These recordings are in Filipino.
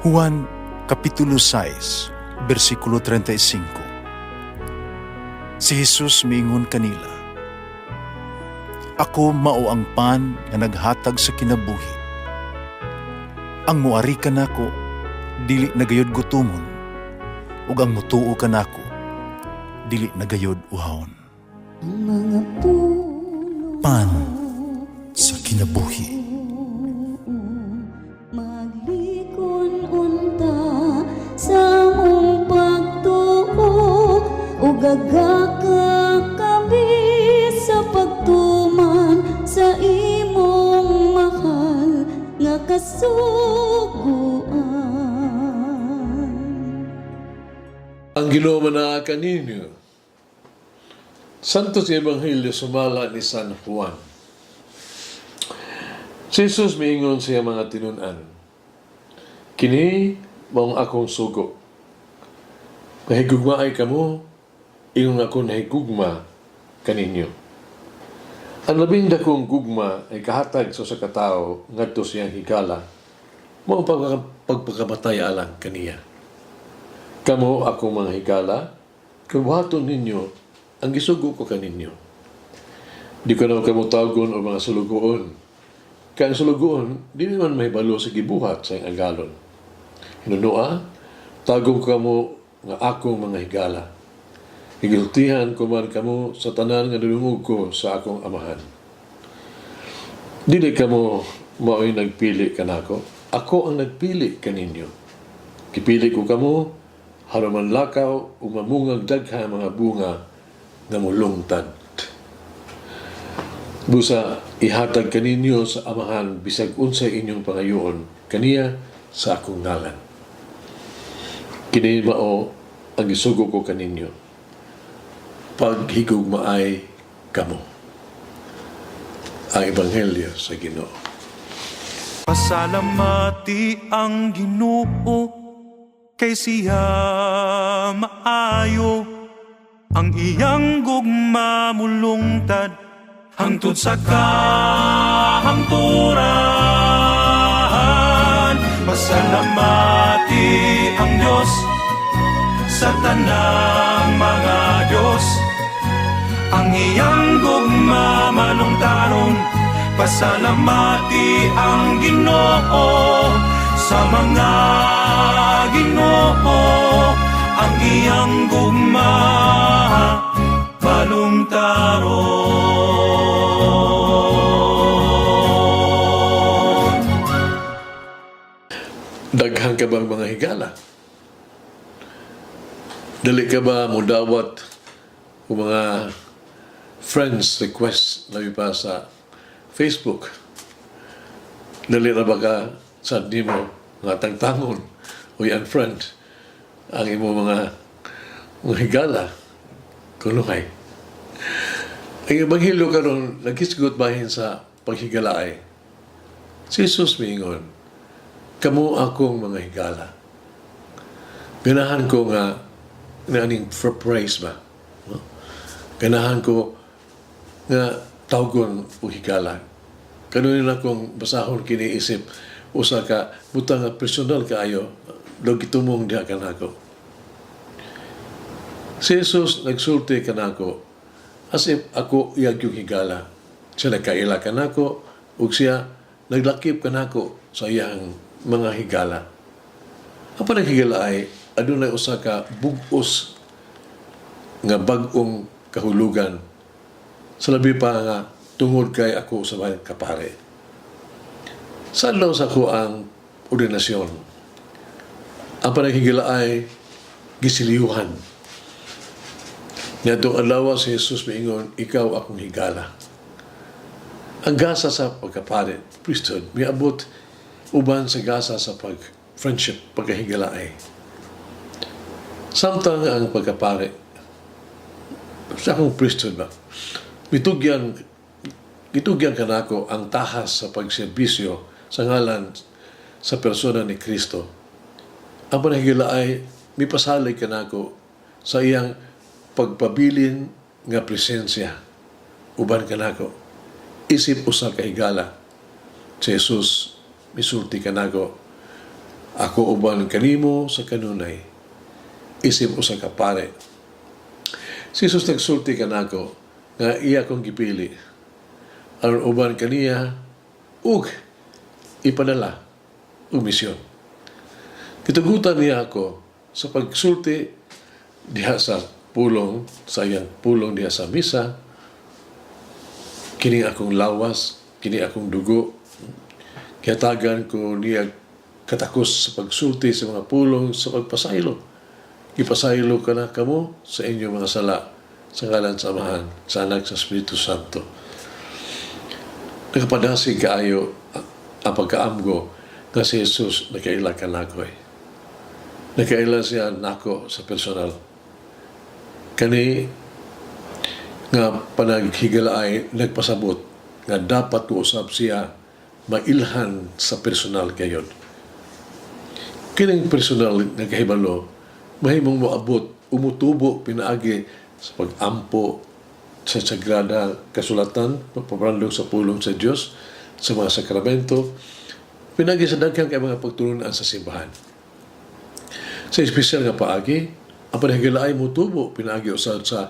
Juan Kapitulo 6, versikulo 35. Si Jesus miingon kanila, "Ako mao ang pan nga naghatag sa kinabuhi. Ang muari kanako dili nagayod gutomon, ug ang mutuo kanako dili nagayod uhawon." Ang mga puno Pan sa kinabuhi. maglikon unta sa mong pagtuo ug gagaka kami sa pagtuman sa imong mahal nga kasuguan. Ang Ginoo manaakan ninyo. Santos Ebanghelyo sumala ni San Juan. Si Jesus miingon siya mga tinunan, "Kini maong akong sugo. Nahigugma ay kamo, ingon ako nahigugma kaninyo." Ang labing dakong gugma ay kahatag sa katao ngadto siyang higala, mao pagpakamatay alang kaniya. Kamo akong mga higala, kabuhaton ninyo ang gisugo ko kaninyo. Di ko na kamutagon o mga sulugoon. Kaya ang sulugoon, di naman may balo sa gibuhat sa iyang agalon. Hinunua, tagong kamo nga akong mga higala. Higultihan ko man kamo sa tanan nga nalungog ko sa akong amahan. Dili kamo mao'y nagpili kanako. Ako ang nagpili kaninyo. Kipili ko kamo, haruman lakaw, umamungag dagha mga bunga na mulungtad. Busa, ihatag kaninyo sa amahan bisag unsay inyong pangayoon, kaniya sa akong ngalan. Kini mao ang gisugo ko kaninyo. Paghigugmaay kamo. Ang Ebanghelyo sa Ginoo. Pasalamati ang Ginoo kay siya maayo, ang iyang gugma mulungtad hangtod sa kahangturan. Pasalamati ang Diyos sa tanang mga Diyos, ang iyang gugma malungtaron. Pasalamati ang Ginoo sa mga Ginoo, ang iyang gugma malungtaron. Daghang ka bang mga higala? Dali ka ba mudawat o mga friends request na pa sa Facebook? Dali na ba ka sa di mo mga tangtangon o unfriend ang imo mga higala? Kunuhay. Ang Ebanghelyo karon naghisgot bahin sa paghigalaay. Si Jesus miingon, "Kamo akong mga higala." Ganahan ko nga aning praise ba? No? Ganahan ko nga tawgon o higala. Kanunin akong basahon kiniisip usa ka butang nga personal kaayo do gitumong diha kanako. Si Jesus nagsulti kanako as if ako iyang higala. Siya nagkaila kanako ug siya naglakip kanako sa iyang mga higala. Ang panghigala ay adunay usa ka bug-os nga bag-ong kahulugan sa labi pa nga tungod kay ako sa mga kapare. Saan lang sa ko ang ordinasyon? Ang panghigala ay gisiliyuhan. Nitong alawa si Jesus miingon, "Ikaw akong higala." Ang gasa sa pagkapare, priesthood, may abot uban sa gasa sa pag-friendship, pagkahigala ay. Samtang ang pagkapare, sa akong priesthood ba, gitugyan kanako ang tahas sa pagserbisyo sa ngalan sa persona ni Kristo. Ang panahigala ay mipasalig kanako sa iyang pagpabilin nga presensya uban kanako. Isip usa ka higala. Si Jesus misulti kanako Ako uban kanimo sa kanunay, isip usa ka pare. Si Jesus nagsulti kanako nga iya kong gipili. Aron uban kaniya ug ipadala og misyon. Kitugutan niya ako sa pagsulti diha sa pulong, sa iyang pulong diha sa misa, kini akong lawas, kini akong dugo. Kiyatagan ko niya katakos sa pagsulti sa mga pulong sa pagpasaylo. Ipasaylo ka na kamo sa inyong mga sala sa ngalan sa Amahan, sa Anak, sa Espiritu Santo. Nakapadasig kaayo ang pagkaamgo nga si Jesus nakaila ka nako eh. Nakaila siya nako sa personal. Kani nga panaghigala ay nagpasabot nga dapat uusab siya mailhan sa personal kayon. Kining personal nga kahibalo, mahimong moabot, umutubo pinaagi sa pag-ampo sa sagrada kasulatan, pagpabrandong sa pulong sa Diyos, sa mga sakramento, pinagi sa daghang kay mga pagtulunan sa simbahan. Sa espesyal nga paagi, ang panahigala ay mutubo, pinagi usad sa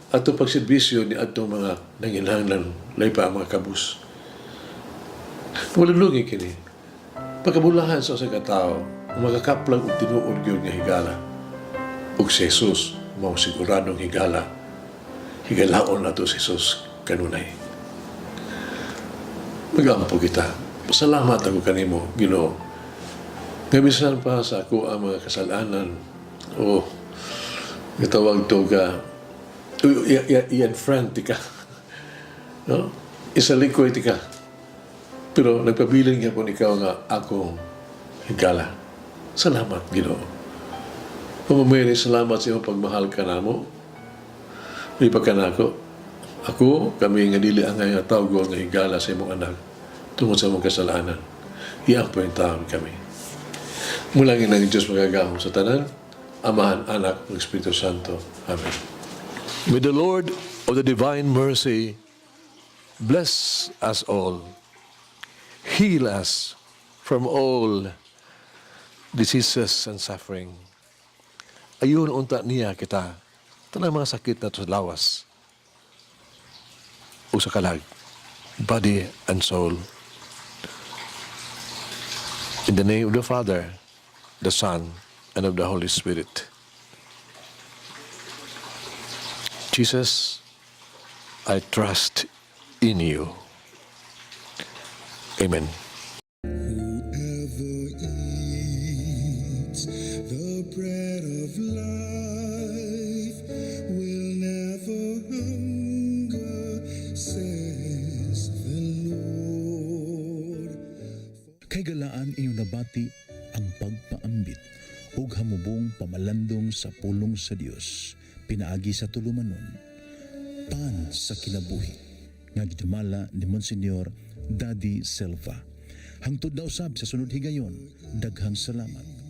ato pagserbisyo ni atong mga nanginhanglan, lay pa ang mga kabus. Malulugi kini. Pagkabulahan sa usa ka tawo, magakaplag og tinuod gyud nga higala. Ug si Jesus mao siguradong higala. Higalaon nato si Jesus kanunay. Magampo kita. Salamat ako kanimo, Ginoo. Nga bisan pa sa ako ang mga kasalanan o gitawag to ka iyan friend ti ka. No? Isalikoy ti ka. Pero nagpabiling niya po ikaw nga akong higala. Salamat, Ginoo. Pamamay salamat sa iyong pagmahal ka na mo. May pagkanako. Ako, kami nga dili ang nga tawgo nga higala sa imong anak tungod sa imong kasalanan. Iyan po yung taon kami. Mulangin ng Diyos magagahong sa tanan, Amahan, Anak, ng Espiritu Santo. Amen. May the Lord of the divine mercy bless us all. Heal us from all diseases and suffering. Ayun unta niya kita. Tanang mga sakit na sa lawas. O sa kalag. Body and soul. In the name of the Father, the Son, and of the Holy Spirit. Jesus, I trust in you. Amen. Whoever eats the bread of life will never hunger, says the Lord. Kay galaan inyong nabati ang pagpaambit ug hamubong pamalandong sa pulong sa Dios pinaagi sa tulumanon. Pan sa kinabuhi nga gidumala ni Monsignor Daddy Silva. Hangtod na usab sa sunod higayon, daghang salamat.